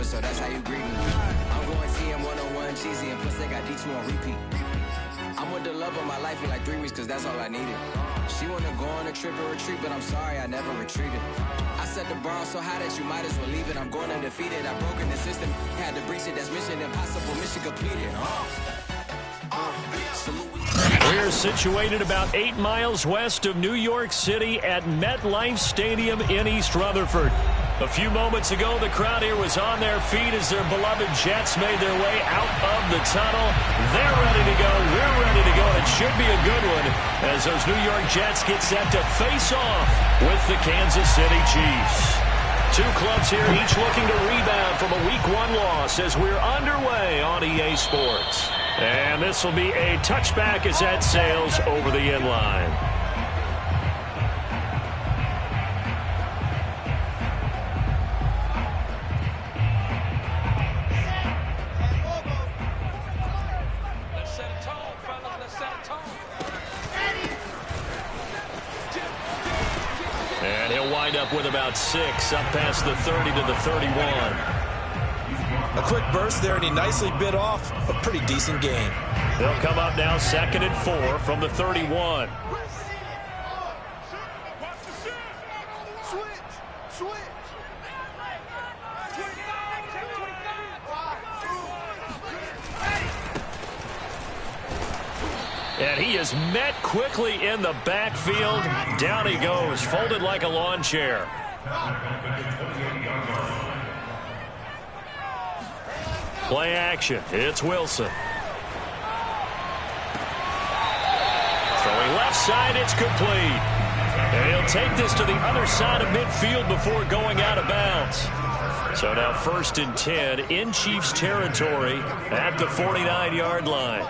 so that's how you greet me. I'm going TM 101 cheesy, and plus they got D2 on repeat. I'm with the love of my life in like 3 weeks, cause that's all I needed. She wanna go on a trip and retreat, but I'm sorry, I never retreated. I set the bar so high that you might as well leave it. I'm going undefeated, I've broken the system. Had to breach it, that's mission impossible, mission completed. We're situated about 8 miles west of New York City at MetLife Stadium in East Rutherford. A few moments ago, the crowd here was on their feet as their beloved Jets made their way out of the tunnel. They're ready to go. We're ready to go. It should be a good one as those New York Jets get set to face off with the Kansas City Chiefs. Two clubs here, each looking to rebound from a Week 1 loss as we're underway on EA Sports. And this will be a touchback as that sails over the end line. And he'll wind up with about 6, up past the 30 to the 31. A quick burst there, and he nicely bit off a pretty decent gain. They'll come up now 2nd and 4 from the 31. And he is met quickly in the backfield. Down he goes, folded like a lawn chair. Play action. It's Wilson. Throwing left side, it's complete. And he'll take this to the other side of midfield before going out of bounds. So now 1st and 10 in Chiefs territory at the 49-yard line.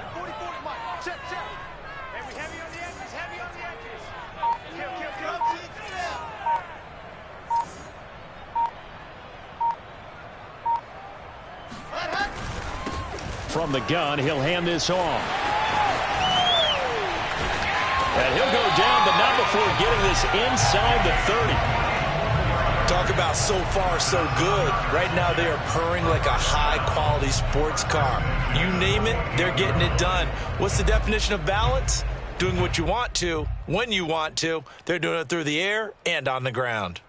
From the gun, he'll hand this off. And he'll go down, but not before getting this inside the 30. Talk about so far so good. Right now they are purring like a high-quality sports car. You name it, they're getting it done. What's the definition of balance? Doing what you want to, when you want to. They're doing it through the air and on the ground.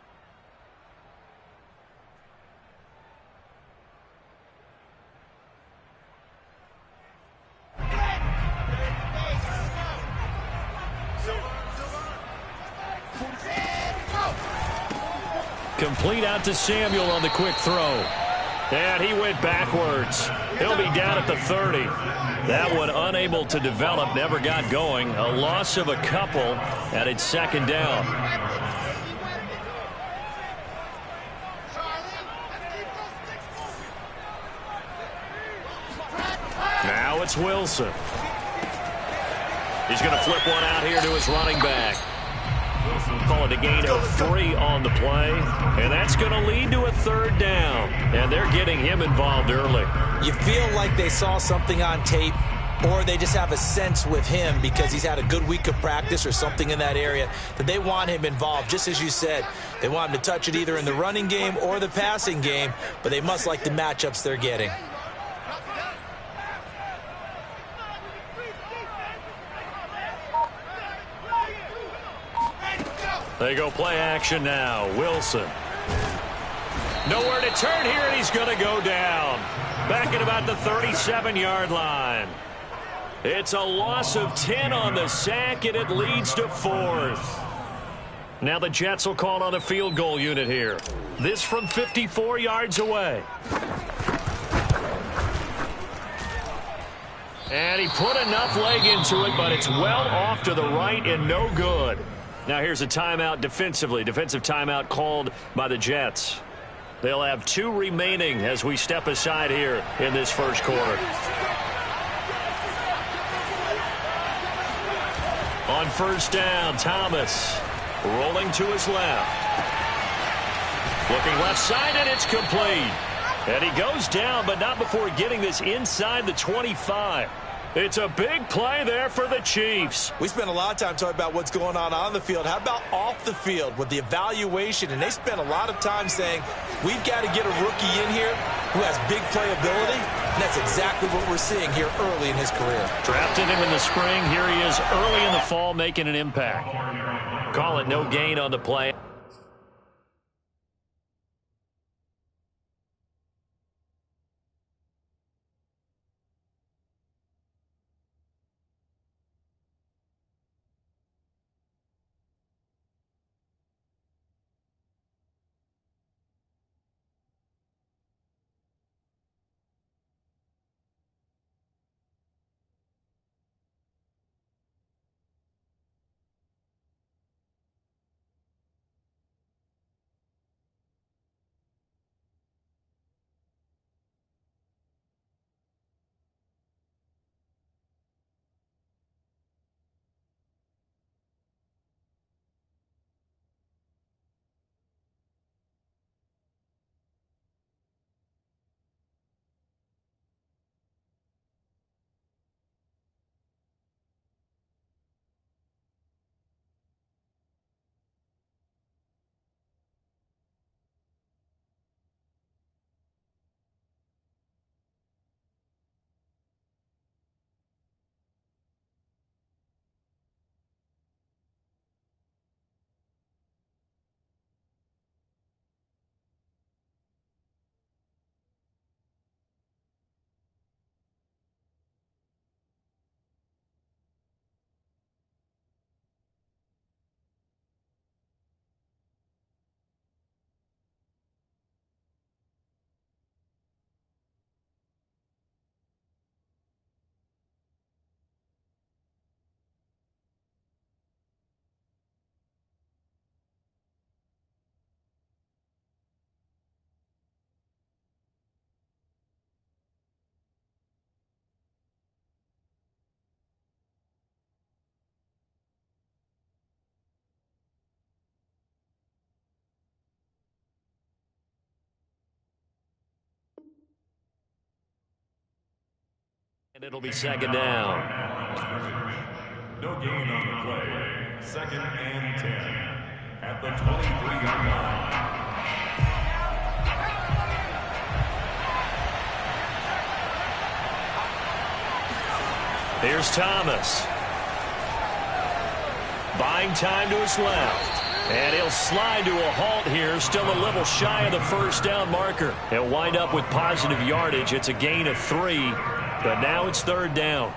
Complete out to Samuel on the quick throw. And he went backwards. He'll be down at the 30. That one unable to develop, never got going. A loss of a couple, and it's 2nd down. Now it's Wilson. He's going to flip one out here to his running back. Call it a gain of 3 on the play, and that's going to lead to a 3rd down. And they're getting him involved early. You feel like they saw something on tape, or they just have a sense with him because he's had a good week of practice or something in that area that they want him involved. Just as you said, they want him to touch it either in the running game or the passing game, but they must like the matchups they're getting. They go play action now. Wilson. Nowhere to turn here, and he's going to go down. Back at about the 37-yard line. It's a loss of 10 on the sack, and it leads to 4th. Now the Jets will call on a field goal unit here. This from 54 yards away. And he put enough leg into it, but it's well off to the right and no good. Now here's a timeout defensively. Defensive timeout called by the Jets. They'll have 2 remaining as we step aside here in this first quarter. On 1st down, Thomas rolling to his left. Looking left side, and it's complete. And he goes down, but not before getting this inside the 25. It's a big play there for the Chiefs. We spent a lot of time talking about what's going on the field. How about off the field with the evaluation? And they spent a lot of time saying, we've got to get a rookie in here who has big playability, and that's exactly what we're seeing here early in his career. Drafted him in the spring. Here he is early in the fall making an impact. Call it no gain on the play. And it'll be second down. No gain on the play. Second and 10 at the 23-yard line. Here's Thomas. Buying time to his left. And he'll slide to a halt here, still a little shy of the first down marker. He'll wind up with positive yardage. It's a gain of 3. But now it's third down.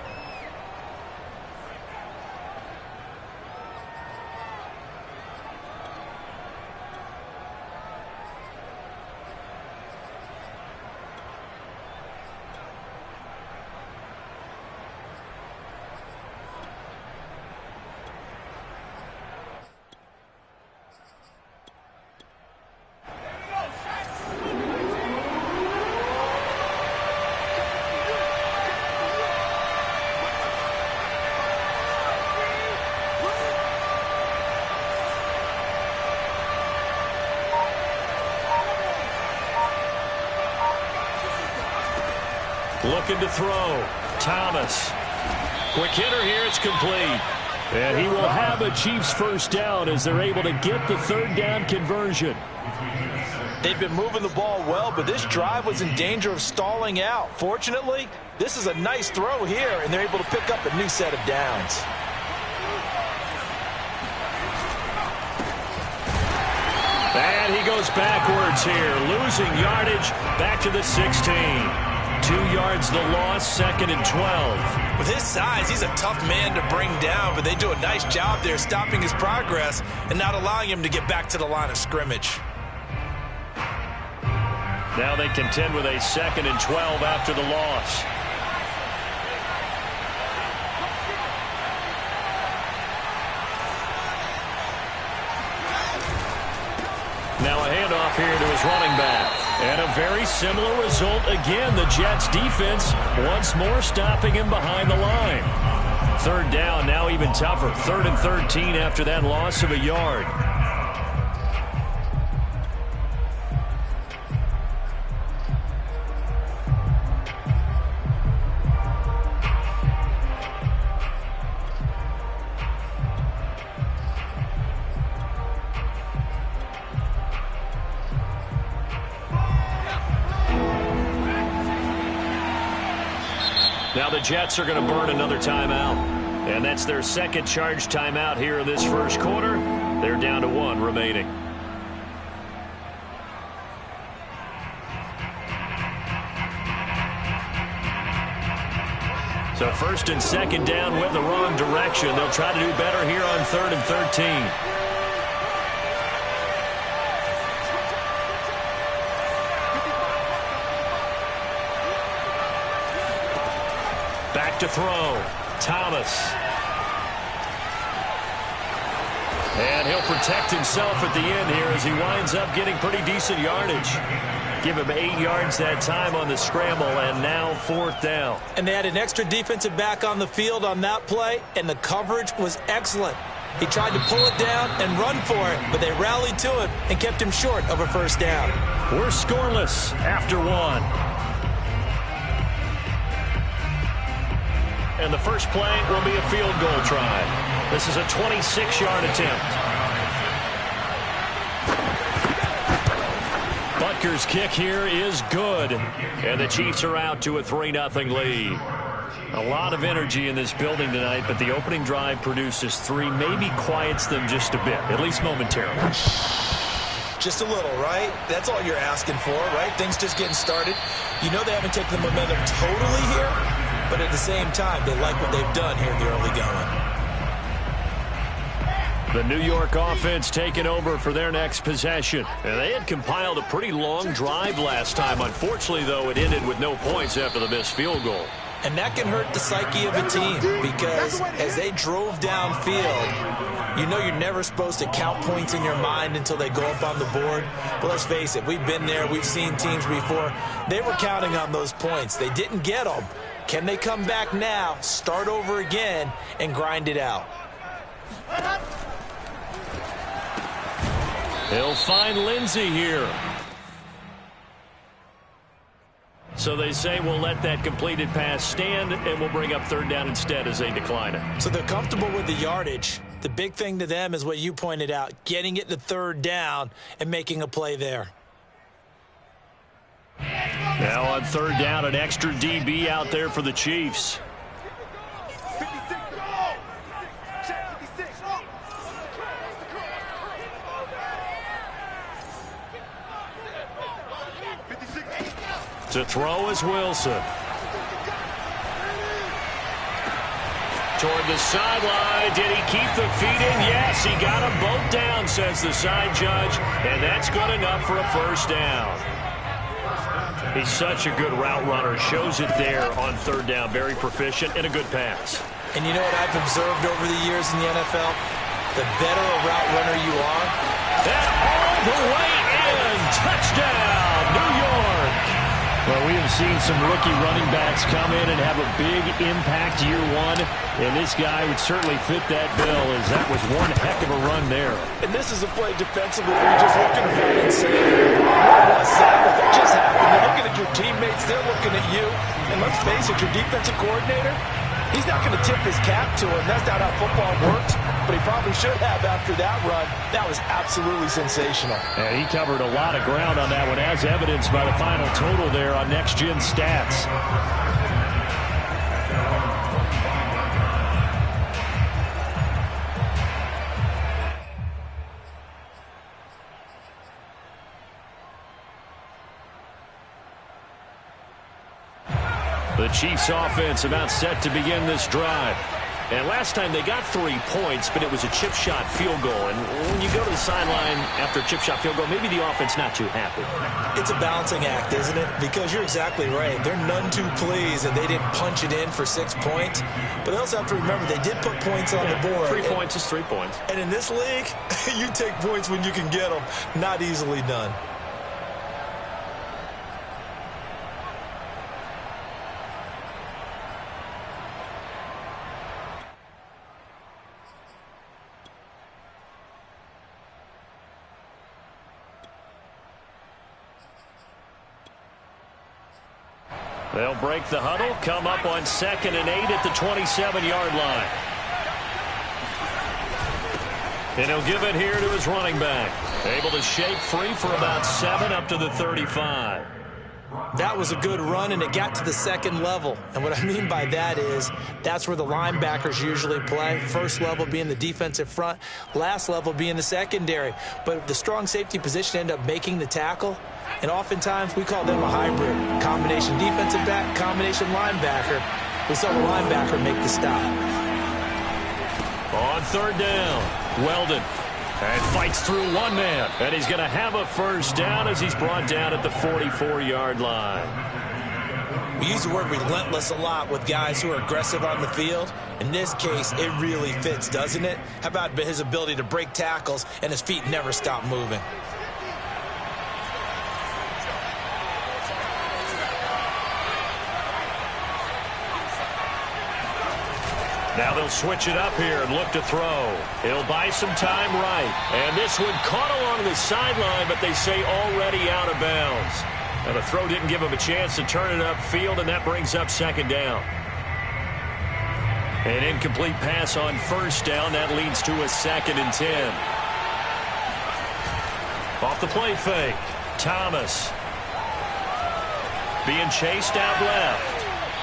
Looking to throw. Thomas. Quick hitter here. It's complete. And he will have a Chiefs first down as they're able to get the third down conversion. They've been moving the ball well, but this drive was in danger of stalling out. Fortunately, this is a nice throw here, and they're able to pick up a new set of downs. And he goes backwards here, losing yardage back to the 16. 2 yards the loss, second and 12. With his size, he's a tough man to bring down, but they do a nice job there stopping his progress and not allowing him to get back to the line of scrimmage. Now they contend with a second and 12 after the loss. Now a handoff here to his running back. And a very similar result again. The Jets defense once more stopping him behind the line. Third down, now even tougher. 3rd and 13 after that loss of a yard. Now the Jets are going to burn another timeout. And that's their second charge timeout here in this first quarter. They're down to 1 remaining. So first and second down with the wrong direction. They'll try to do better here on 3rd and 13. Back to throw. Thomas. And he'll protect himself at the end here as he winds up getting pretty decent yardage. Give him 8 yards that time on the scramble, and now 4th down. And they had an extra defensive back on the field on that play, and the coverage was excellent. He tried to pull it down and run for it, but they rallied to him and kept him short of a first down. We're scoreless after 1. And the first play will be a field goal try. This is a 26-yard attempt. Butker's kick here is good. And the Chiefs are out to a 3-0 lead. A lot of energy in this building tonight, but the opening drive produces 3, maybe quiets them just a bit, at least momentarily. Just a little, right? That's all you're asking for, right? Things just getting started. You know they haven't taken the momentum totally here, but at the same time, they like what they've done here in the early going. The New York offense taking over for their next possession. And they had compiled a pretty long drive last time. Unfortunately, though, it ended with no points after the missed field goal. And that can hurt the psyche of a team because as they drove downfield, you know you're never supposed to count points in your mind until they go up on the board. But let's face it, we've been there. We've seen teams before. They were counting on those points. They didn't get them. Can they come back now, start over again, and grind it out? He'll find Lindsey here. So they say we'll let that completed pass stand, and we'll bring up 3rd down instead as they decline it. So they're comfortable with the yardage. The big thing to them is what you pointed out, getting it to 3rd down and making a play there. Now on 3rd down, an extra DB out there for the Chiefs. To throw is Wilson. Toward the sideline. Did he keep the feet in? Yes, he got them both down, says the side judge. And that's good enough for a first down. He's such a good route runner. Shows it there on 3rd down. Very proficient and a good pass. And you know what I've observed over the years in the NFL? The better a route runner you are. And all the way in. Touchdown, New York. Well, we have seen some rookie running backs come in and have a big impact year 1, and this guy would certainly fit that bill as that was one heck of a run there. And this is a play defensively where you're just looking at it and saying, what was that? What just happened? You're looking at your teammates, they're looking at you, and let's face it, your defensive coordinator, he's not going to tip his cap to him. That's not how football works, but he probably should have after that run. That was absolutely sensational. And he covered a lot of ground on that one, as evidenced by the final total there on Next Gen Stats. The Chiefs offense about set to begin this drive. And last time they got 3 points, but it was a chip shot field goal. And when you go to the sideline after a chip shot field goal, maybe the offense not too happy. It's a balancing act, isn't it? Because you're exactly right. They're none too pleased that they didn't punch it in for 6 points. But they also have to remember they did put points on the board. 3 points is 3 points. And in this league, you take points when you can get them. Not easily done. They'll break the huddle, come up on 2nd and 8 at the 27-yard line. And he'll give it here to his running back. Able to shake free for about 7 up to the 35. That was a good run, and it got to the second level. And what I mean by that is that's where the linebackers usually play. First level being the defensive front, last level being the secondary. But the strong safety position ended up making the tackle, and oftentimes we call them a hybrid. Combination defensive back, combination linebacker. We saw the linebacker make the stop. On third down, Weldon. And fights through one man. And he's going to have a first down as he's brought down at the 44-yard line. We use the word relentless a lot with guys who are aggressive on the field. In this case, it really fits, doesn't it? How about his ability to break tackles and his feet never stop moving? Now they'll switch it up here and look to throw. He'll buy some time right. And this one caught along the sideline, but they say already out of bounds. Now the throw didn't give him a chance to turn it upfield, and that brings up second down. An incomplete pass on first down. That leads to a 2nd and 10. Off the play fake. Thomas. Being chased out left.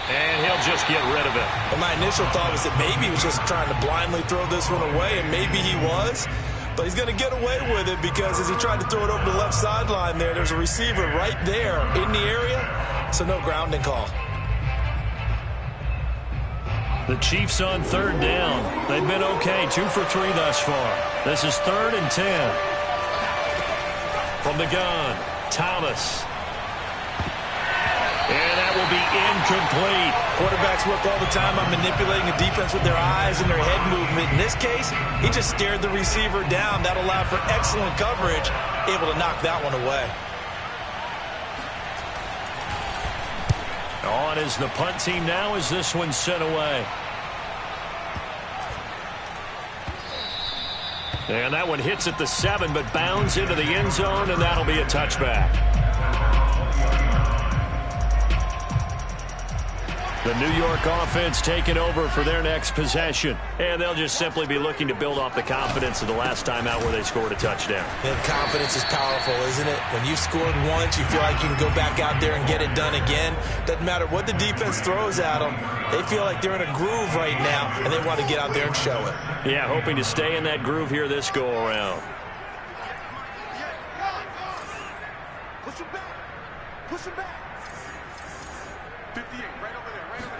And he'll just get rid of it. Well, my initial thought was that maybe he was just trying to blindly throw this one away, and maybe he was. But he's going to get away with it because as he tried to throw it over the left sideline there's a receiver right there in the area, so no grounding call. The Chiefs on third down. They've been okay, 2 for 3 thus far. This is 3rd and 10. From the gun, Thomas. And that will be incomplete. Quarterbacks work all the time on manipulating a defense with their eyes and their head movement. In this case, he just stared the receiver down. That allowed for excellent coverage, able to knock that one away. On is the punt team now as this one's sent away. And that one hits at the 7, but bounds into the end zone, and that'll be a touchback. The New York offense taking over for their next possession. And they'll just simply be looking to build off the confidence of the last time out where they scored a touchdown. And confidence is powerful, isn't it? When you've scored once, you feel like you can go back out there and get it done again. Doesn't matter what the defense throws at them. They feel like they're in a groove right now, and they want to get out there and show it. Yeah, hoping to stay in that groove here this go-around. Push him back. Push him back. 58, right over there, right over there.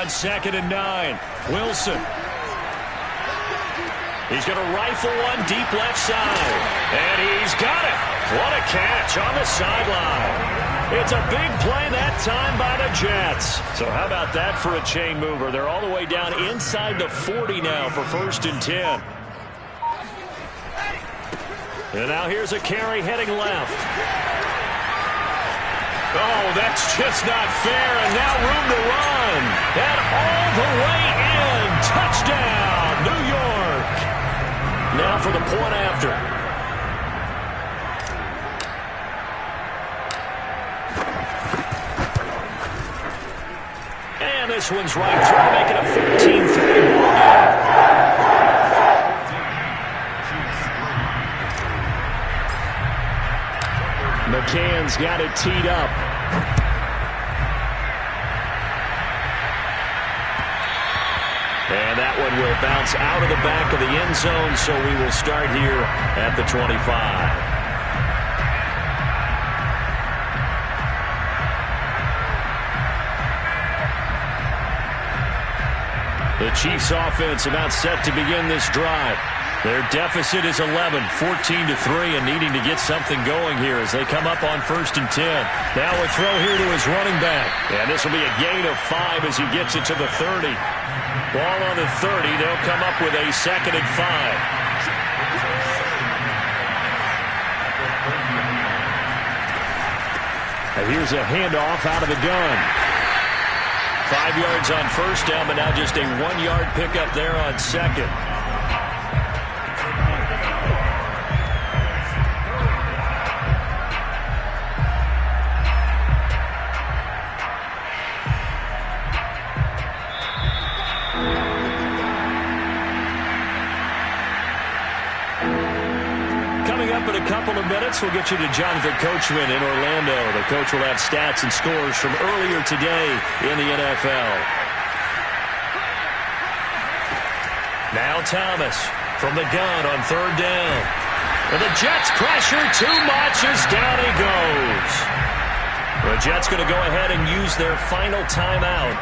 On 2nd and 9, Wilson. He's going to rifle one deep left side. And he's got it. What a catch on the sideline. It's a big play that time by the Jets. So how about that for a chain mover? They're all the way down inside the 40 now for 1st and 10. And now here's a carry heading left. Oh, that's just not fair, and now room to run. And all the way in. Touchdown, New York. Now for the point after. And this one's right through, making a 14-3 ball game. McCann's got it teed up. And that one will bounce out of the back of the end zone, so we will start here at the 25. The Chiefs offense about set to begin this drive. Their deficit is 11, 14-3, and needing to get something going here as they come up on 1st and 10. Now a throw here to his running back. And this will be a gain of 5 as he gets it to the 30. Ball on the 30. They'll come up with a 2nd and 5. And here's a handoff out of the gun. 5 yards on first down, but now just a 1-yard pickup there on 2nd. Next, we'll get you to Jonathan Coachman in Orlando. The coach will have stats and scores from earlier today in the NFL. Now Thomas from the gun on third down. And the Jets pressure too much as down he goes. The Jets going to go ahead and use their final timeout.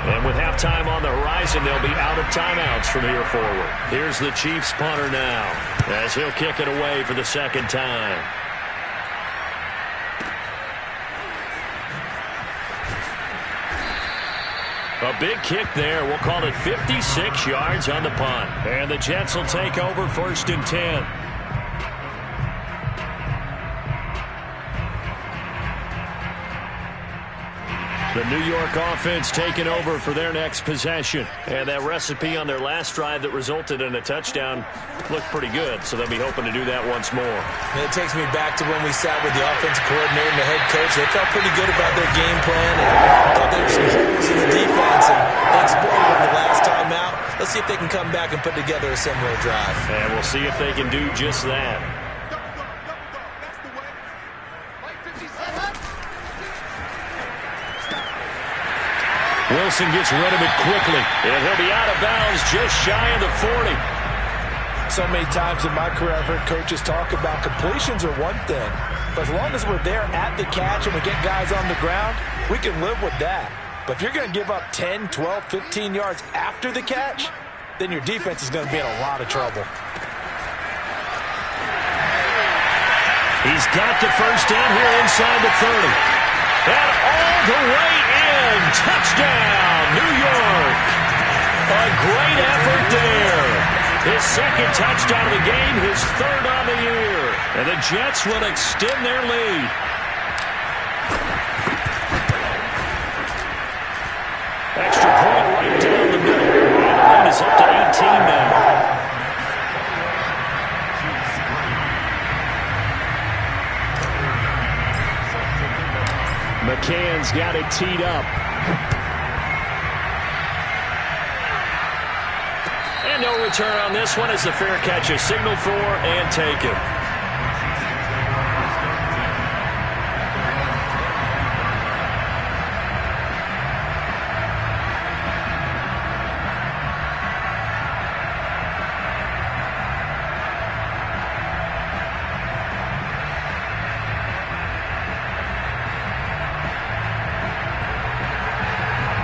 And with halftime on the horizon, they'll be out of timeouts from here forward. Here's the Chiefs punter now as he'll kick it away for the second time. A big kick there. We'll call it 56 yards on the punt. And the Jets will take over 1st and 10. The New York offense taking over for their next possession. And that recipe on their last drive that resulted in a touchdown looked pretty good, so they'll be hoping to do that once more. And it takes me back to when we sat with the offensive coordinator and the head coach. They felt pretty good about their game plan and thought there were some holes in the defense, and they exploited them the last time out. Let's see if they can come back and put together a similar drive. And we'll see if they can do just that. Wilson gets rid of it quickly, and he'll be out of bounds just shy of the 40. So many times in my career I've heard coaches talk about completions are one thing, but as long as we're there at the catch and we get guys on the ground, we can live with that. But if you're going to give up 10, 12, 15 yards after the catch, then your defense is going to be in a lot of trouble. He's got the first down here inside the 30. And all the way in. Touchdown, New York. A great effort there. His second touchdown of the game, his third on the year. And the Jets will extend their lead. Extra point right down the middle. And the lead is up to 18 now. McCann's got it teed up. And no return on this one as the fair catch is signaled for and taken.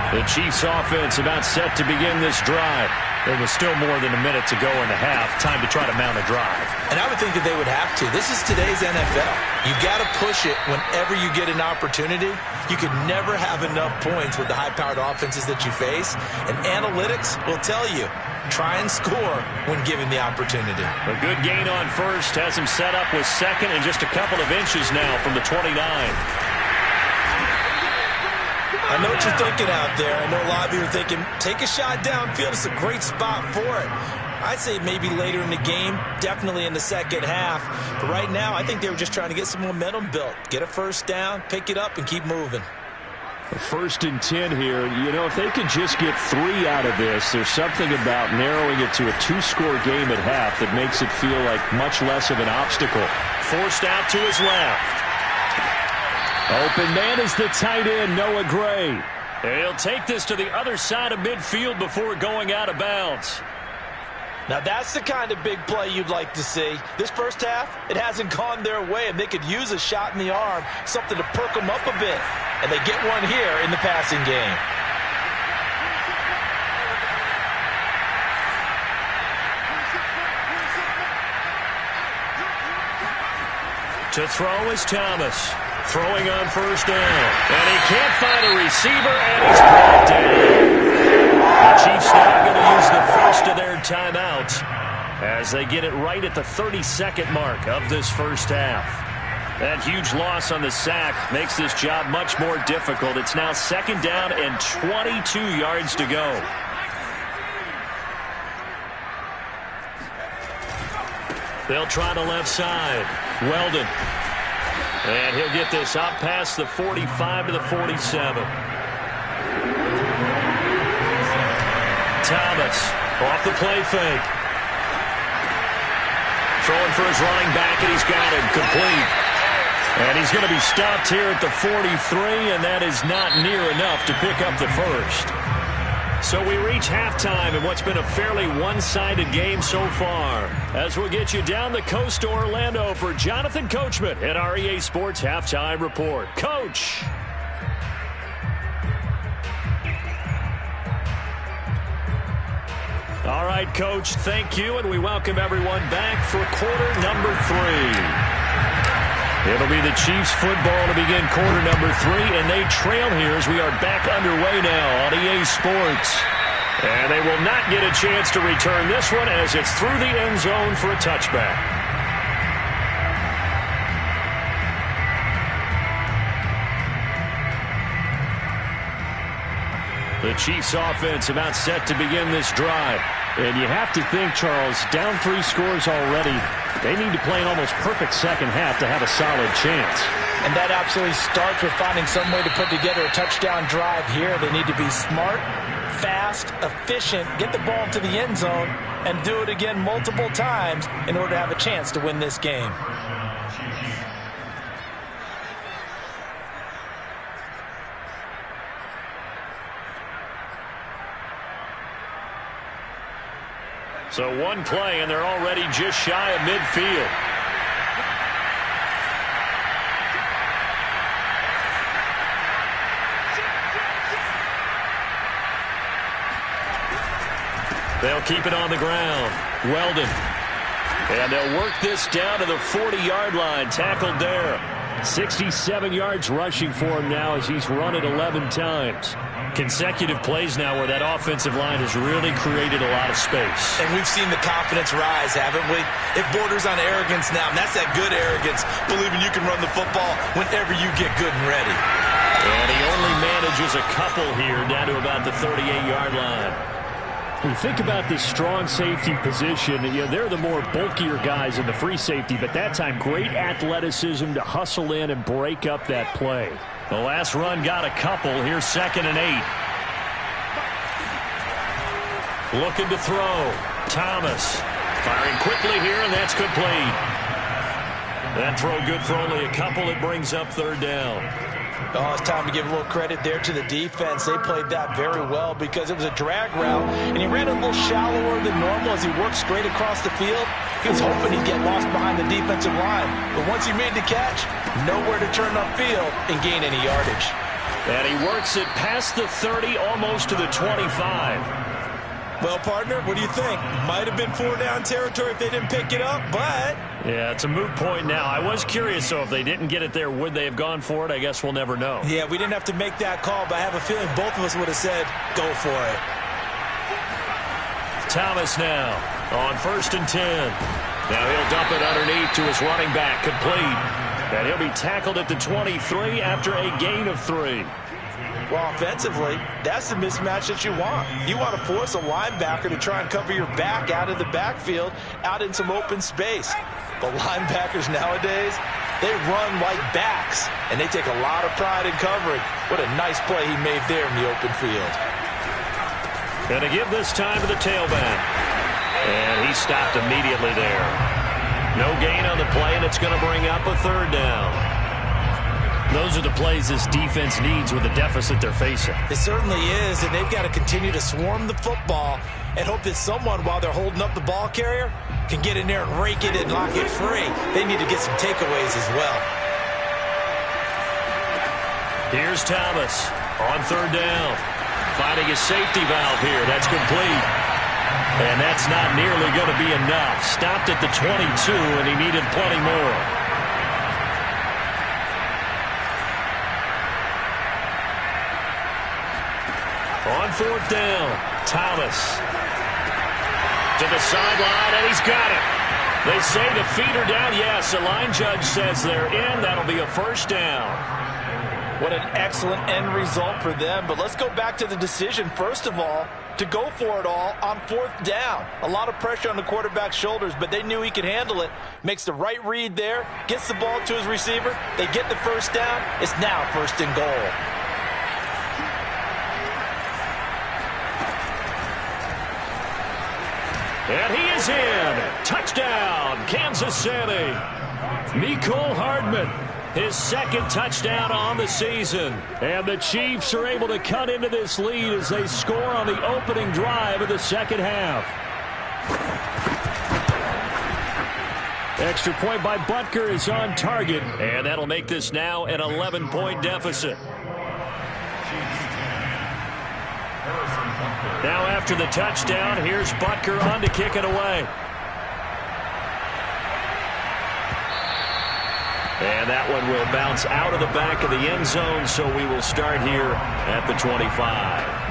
The Chiefs offense about set to begin this drive. There was still more than a minute to go in the half. Time to try to mount a drive. And I would think that they would have to. This is today's NFL. You got to push it whenever you get an opportunity. You could never have enough points with the high-powered offenses that you face. And analytics will tell you, try and score when given the opportunity. A good gain on first has him set up with second and just a couple of inches now from the 29. I know what you're thinking out there. I know a lot of you are thinking, take a shot downfield. It's a great spot for it. I'd say maybe later in the game, definitely in the second half. But right now, I think they were just trying to get some momentum built. Get a first down, pick it up, and keep moving. 1st and 10 here. You know, if they could just get 3 out of this, there's something about narrowing it to a 2-score game at half that makes it feel like much less of an obstacle. Forced out to his left. Open man is the tight end, Noah Gray. And he'll take this to the other side of midfield before going out of bounds. Now that's the kind of big play you'd like to see. This first half, it hasn't gone their way, and they could use a shot in the arm, something to perk them up a bit. And they get one here in the passing game. To throw is Thomas. Throwing on first down. And he can't find a receiver, and he's brought down. The Chiefs now going to use the first of their timeouts as they get it right at the 32nd mark of this first half. That huge loss on the sack makes this job much more difficult. It's now 2nd down and 22 yards to go. They'll try the left side. Weldon. And he'll get this up past the 45 to the 47. Thomas off the play fake. throwing for his running back, and he's got it complete. And he's going to be stopped here at the 43, and that is not near enough to pick up the first. So we reach halftime in what's been a fairly one-sided game so far. As we'll get you down the coast to Orlando for Jonathan Coachman at our EA Sports Halftime Report. Coach. All right, Coach, thank you, and we welcome everyone back for quarter number 3. It'll be the Chiefs football to begin quarter number 3, and they trail here as we are back underway now on EA Sports. And they will not get a chance to return this one as it's through the end zone for a touchback. The Chiefs offense about set to begin this drive. And you have to think, Charles, down 3 scores already. They need to play an almost perfect second half to have a solid chance. And that absolutely starts with finding some way to put together a touchdown drive here. They need to be smart, fast, efficient, get the ball to the end zone, and do it again multiple times in order to have a chance to win this game. So one play, and they're already just shy of midfield. They'll keep it on the ground. Weldon. And they'll work this down to the 40-yard line. Tackled there. 67 yards rushing for him now as he's run it 11 times. Consecutive plays now where that offensive line has really created a lot of space. And we've seen the confidence rise, haven't we? It borders on arrogance now, and that's that good arrogance, believing you can run the football whenever you get good and ready. And he only manages a couple here down to about the 38-yard line. When you think about this strong safety position, they're the more bulkier guys in the free safety, but that time great athleticism to hustle in and break up that play. The last run got a couple. Here's 2nd and 8. Looking to throw. Thomas firing quickly here, and that's complete. That throw good for only a couple. It brings up 3rd down. Oh, it's time to give a little credit there to the defense. They played that very well because it was a drag route, and he ran a little shallower than normal as he worked straight across the field. He was hoping he'd get lost behind the defensive line, but once he made the catch, nowhere to turn upfield and gain any yardage. And he works it past the 30, almost to the 25. Well, partner, what do you think? Might have been 4-down territory if they didn't pick it up, but... Yeah, it's a moot point now. I was curious, though, if they didn't get it there, would they have gone for it? I guess we'll never know. Yeah, we didn't have to make that call, but I have a feeling both of us would have said, go for it. Thomas now on 1st and 10. Now he'll dump it underneath to his running back, complete. And he'll be tackled at the 23 after a gain of 3. Well, offensively, that's the mismatch that you want. You want to force a linebacker to try and cover your back out of the backfield, out in some open space. But linebackers nowadays, they run like backs, and they take a lot of pride in covering. What a nice play he made there in the open field. Going to give this time to the tailback. And he stopped immediately there. No gain on the play, and it's going to bring up a 3rd down. Those are the plays this defense needs with the deficit they're facing. It certainly is, and they've got to continue to swarm the football and hope that someone, while they're holding up the ball carrier, can get in there and rake it and lock it free. They need to get some takeaways as well. Here's Thomas on 3rd down. Finding a safety valve here. That's complete. And that's not nearly going to be enough. Stopped at the 22, and he needed plenty more. On 4th down, Thomas to the sideline, and he's got it. They say the feet are down. Yes, the line judge says they're in. That'll be a 1st down. What an excellent end result for them. But let's go back to the decision, first of all, to go for it all on 4th down. A lot of pressure on the quarterback's shoulders, but they knew he could handle it. Makes the right read there, gets the ball to his receiver. They get the 1st down. It's now 1st and goal. And he is in. Touchdown, Kansas City. Mecole Hardman, his second touchdown on the season. And the Chiefs are able to cut into this lead as they score on the opening drive of the second half. Extra point by Butker is on target, and that'll make this now an 11-point deficit. Now after the touchdown, here's Butker on to kick it away. And that one will bounce out of the back of the end zone, so we will start here at the 25.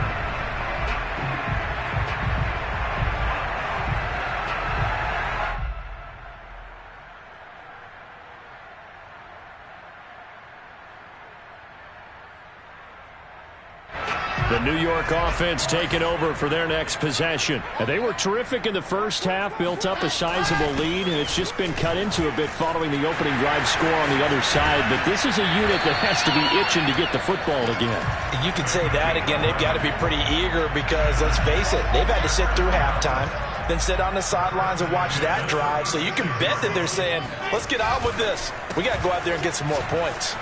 The New York offense taking over for their next possession. And they were terrific in the first half, built up a sizable lead, and it's just been cut into a bit following the opening drive score on the other side. But this is a unit that has to be itching to get the football again. You could say that again. They've got to be pretty eager because, let's face it, they've had to sit through halftime, then sit on the sidelines and watch that drive. So you can bet that they're saying, let's get out with this. We got to go out there and get some more points.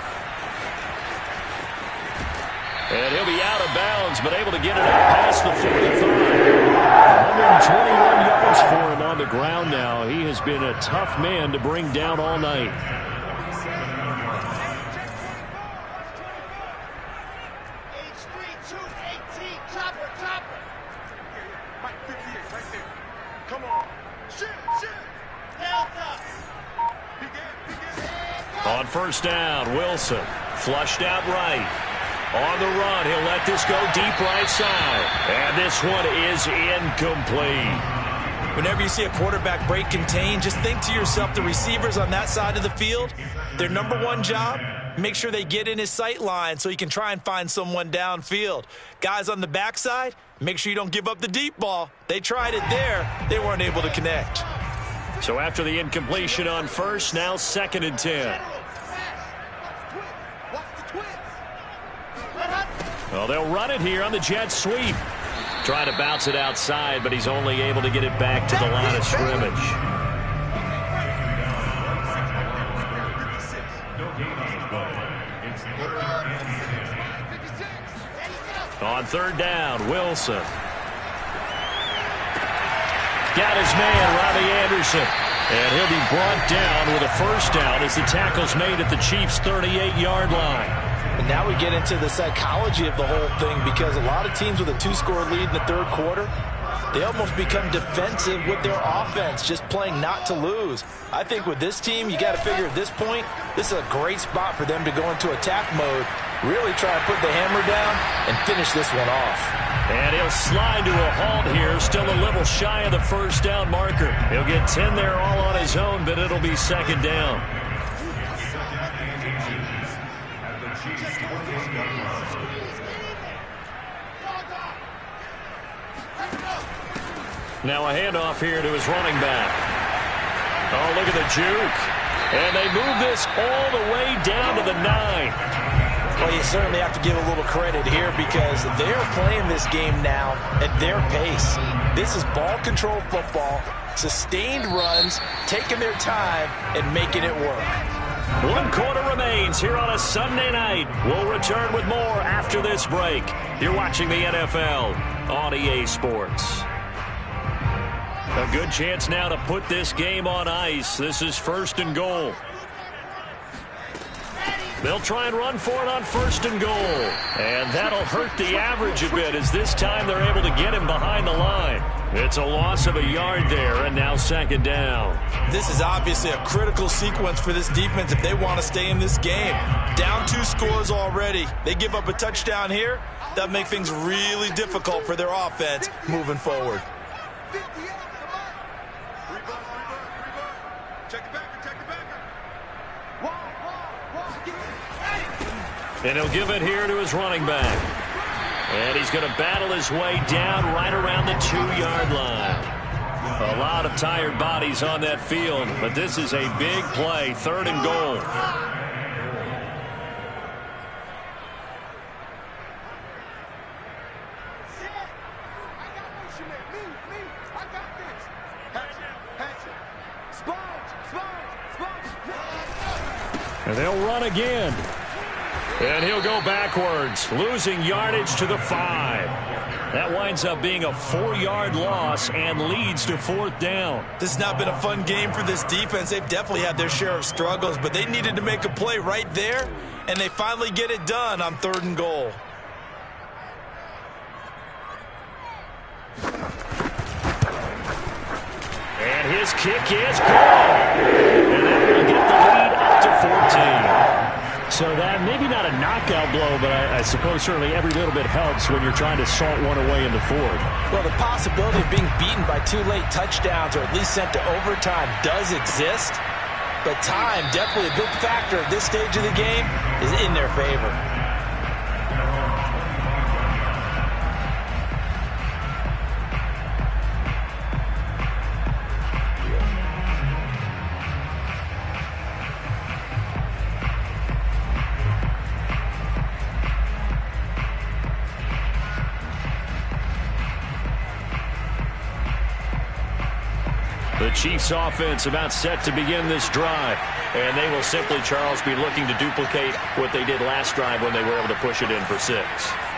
And he'll be out of bounds, but able to get it out past the 45. 121 yards for him on the ground now. He has been a tough man to bring down all night. On first down, Wilson flushed out right. On the run, he'll let this go deep right side. And this one is incomplete. Whenever you see a quarterback break contain, just think to yourself, the receivers on that side of the field, their number one job, make sure they get in his sight line so he can try and find someone downfield. Guys on the backside, make sure you don't give up the deep ball. They tried it there. They weren't able to connect. So after the incompletion on first, now 2nd and 10. Well, they'll run it here on the jet sweep. Trying to bounce it outside, but he's only able to get it back to the line of scrimmage. On third down, Wilson. Got his man, Robbie Anderson. And he'll be brought down with a first down as the tackle's made at the Chiefs' 38-yard line. And now we get into the psychology of the whole thing, because a lot of teams with a 2-score lead in the third quarter, they almost become defensive with their offense, just playing not to lose. I think with this team, you got to figure at this point, this is a great spot for them to go into attack mode, really try to put the hammer down and finish this one off. And he'll slide to a halt here, still a little shy of the first down marker. He'll get 10 there all on his own, but it'll be 2nd down. Now a handoff here to his running back. Oh, look at the juke. And they move this all the way down to the 9. Well, you certainly have to give a little credit here because they're playing this game now at their pace. This is ball control football, sustained runs, taking their time, and making it work. 1 quarter remains here on a Sunday night. We'll return with more after this break. You're watching the NFL on EA Sports. A good chance now to put this game on ice. This is 1st and goal. They'll try and run for it on 1st and goal. And that'll hurt the average a bit as this time they're able to get him behind the line. It's a loss of a yard there, and now 2nd down. This is obviously a critical sequence for this defense if they want to stay in this game. Down 2 scores already. They give up a touchdown here. That'll make things really difficult for their offense moving forward. And he'll give it here to his running back. And he's going to battle his way down right around the 2-yard line. A lot of tired bodies on that field, but this is a big play, 3rd and goal. And they'll run again. And he'll go backwards, losing yardage to the 5. That winds up being a 4-yard loss and leads to 4th down. This has not been a fun game for this defense. They've definitely had their share of struggles, but they needed to make a play right there, and they finally get it done on 3rd and goal. And his kick is good. And that will get the lead up to 14. So that maybe not a knockout blow, but I suppose certainly every little bit helps when you're trying to salt one away in the 4th. Well, the possibility of being beaten by 2 late touchdowns or at least sent to overtime does exist. But time, definitely a big factor at this stage of the game, is in their favor. The Chiefs offense about set to begin this drive. And they will simply, Charles, be looking to duplicate what they did last drive when they were able to push it in for 6.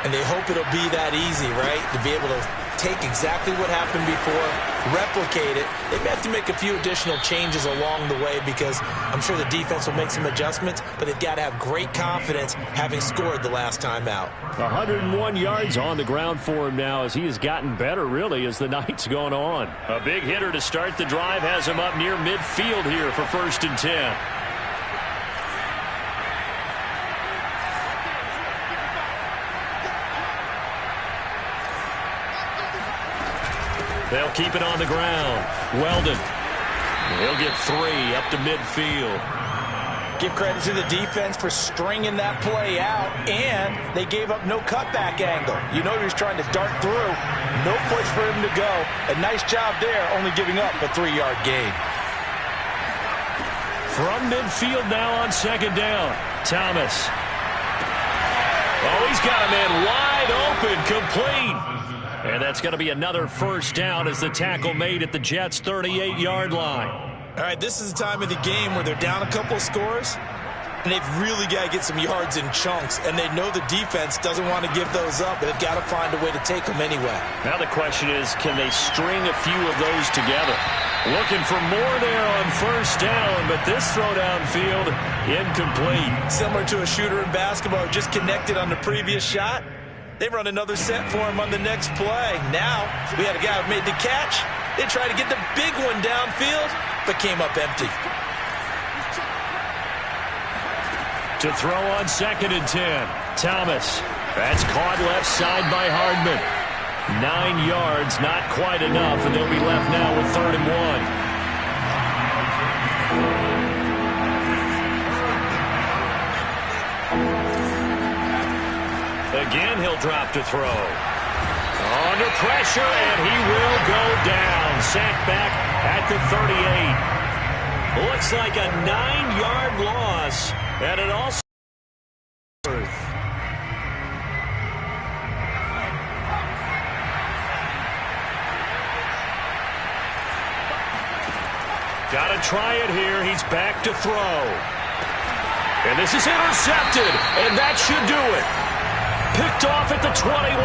And they hope it'll be that easy, right? To be able to take exactly what happened before, replicate it. They may have to make a few additional changes along the way because I'm sure the defense will make some adjustments, but they've got to have great confidence having scored the last time out. 101 yards on the ground for him now as he has gotten better, really, as the night's gone on. A big hitter to start the drive has him up near midfield here for 1st and 10. They'll keep it on the ground. Weldon. He'll get 3 up to midfield. Give credit to the defense for stringing that play out, and they gave up no cutback angle. You know he was trying to dart through. No place for him to go. A nice job there, only giving up a 3-yard gain. From midfield now on 2nd down. Thomas. Oh, he's got a man wide open, complete. And that's going to be another 1st down as the tackle made at the Jets' 38-yard line. All right, this is the time of the game where they're down a couple of scores, and they've really got to get some yards in chunks, and they know the defense doesn't want to give those up, but they've got to find a way to take them anyway. Now the question is, can they string a few of those together? Looking for more there on 1st down, but this throw downfield, incomplete. Similar to a shooter in basketball who just connected on the previous shot. They run another set for him on the next play. Now, we had a guy who made the catch. They tried to get the big one downfield, but came up empty. To throw on 2nd and 10. Thomas. That's caught left side by Hardman. 9 yards, not quite enough, and they'll be left now with 3rd and 1. Again, he'll drop to throw. Under pressure, and he will go down. Sacked back at the 38. Looks like a 9-yard loss, and it also... Got to try it here. He's back to throw. And this is intercepted, and that should do it. Picked off at the 21,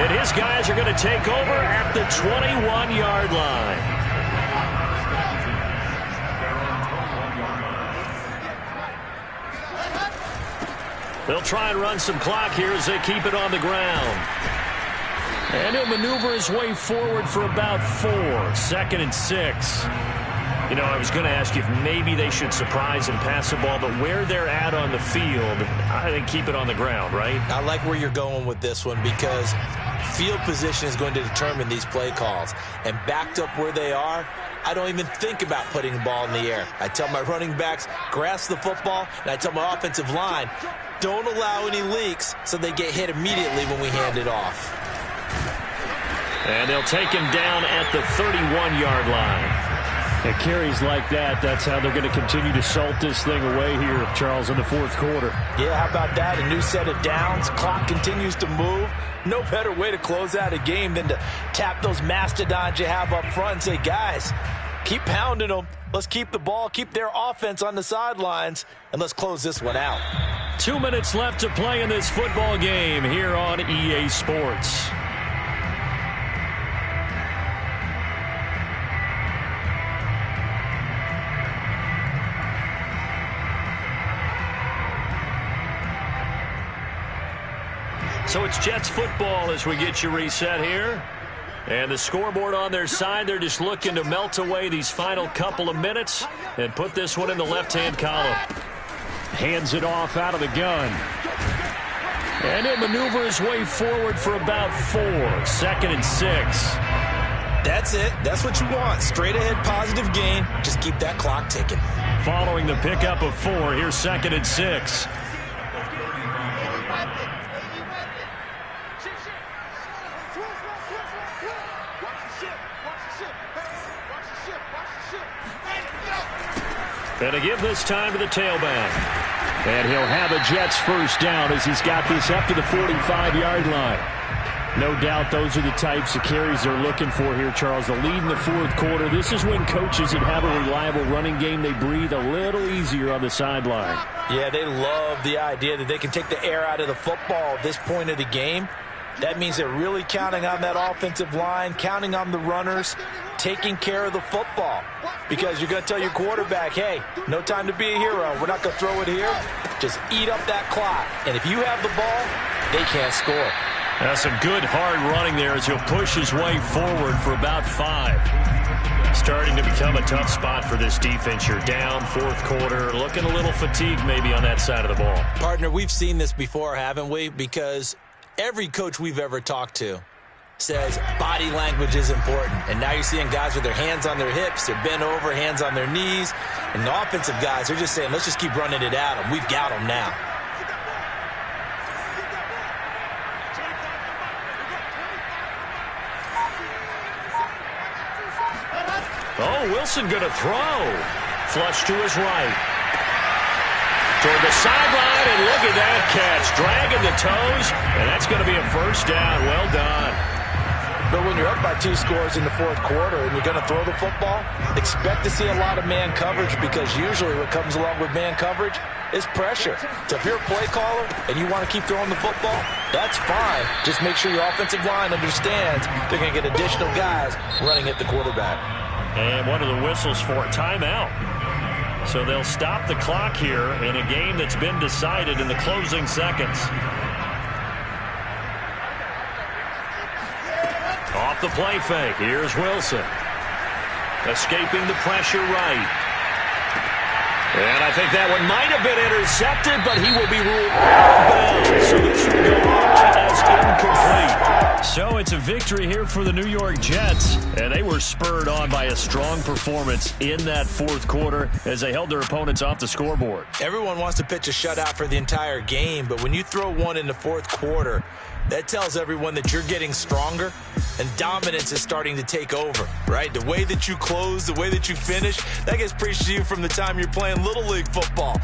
and his guys are going to take over at the 21-yard line. They'll try and run some clock here as they keep it on the ground. And he'll maneuver his way forward for about 4, 2nd and 6. You know, I was going to ask you if maybe they should surprise and pass the ball, but where they're at on the field, I think keep it on the ground, right? I like where you're going with this one because field position is going to determine these play calls. And backed up where they are, I don't even think about putting the ball in the air. I tell my running backs, grasp the football, and I tell my offensive line, don't allow any leaks so they get hit immediately when we hand it off. And they'll take him down at the 31-yard line. And carries like that, that's how they're going to continue to salt this thing away here, Charles, in the fourth quarter. Yeah, how about that? A new set of downs. Clock continues to move. No better way to close out a game than to tap those mastodons you have up front and say, guys, keep pounding them. Let's keep the ball, keep their offense on the sidelines, and let's close this one out. 2 minutes left to play in this football game here on EA Sports. So it's Jets football as we get you reset here. And the scoreboard on their side, they're just looking to melt away these final couple of minutes and put this one in the left-hand column. Hands it off out of the gun. And he'll maneuver his way forward for about 4. 2nd and 6. That's it. That's what you want. Straight ahead positive gain. Just keep that clock ticking. Following the pickup of 4, here's 2nd and 6. And to give this time to the tailback. And he'll have a Jets first down as he's got this up to the 45-yard line. No doubt those are the types of carries they're looking for here, Charles. The lead in the fourth quarter. This is when coaches that have a reliable running game, they breathe a little easier on the sideline. Yeah, they love the idea that they can take the air out of the football at this point of the game. That means they're really counting on that offensive line, counting on the runners, taking care of the football. Because you're going to tell your quarterback, hey, no time to be a hero. We're not going to throw it here. Just eat up that clock. And if you have the ball, they can't score. That's some good hard running there as he'll push his way forward for about 5. Starting to become a tough spot for this defense. You're down fourth quarter, looking a little fatigued maybe on that side of the ball. Partner, we've seen this before, haven't we? Because every coach we've ever talked to says body language is important. And now you're seeing guys with their hands on their hips, they're bent over, hands on their knees. And the offensive guys are just saying, let's just keep running it at them. We've got them now. Oh, Wilson going to throw. Flush to his right. Toward the sideline, and look at that catch. Dragging the toes, and that's going to be a first down. Well done. But when you're up by 2 scores in the fourth quarter and you're going to throw the football, expect to see a lot of man coverage, because usually what comes along with man coverage is pressure. So if you're a play caller and you want to keep throwing the football, that's fine. Just make sure your offensive line understands they're going to get additional guys running at the quarterback. And one of the whistles for a timeout. So they'll stop the clock here in a game that's been decided in the closing seconds. Off the play fake. Here's Wilson. Escaping the pressure right. And I think that one might have been intercepted, but he will be ruled out of bounds. So this will go on as incomplete. So it's a victory here for the New York Jets. And they were spurred on by a strong performance in that fourth quarter as they held their opponents off the scoreboard. Everyone wants to pitch a shutout for the entire game, but when you throw one in the fourth quarter, that tells everyone that you're getting stronger and dominance is starting to take over, right? The way that you close, the way that you finish, that gets preached to you from the time you're playing Little League football.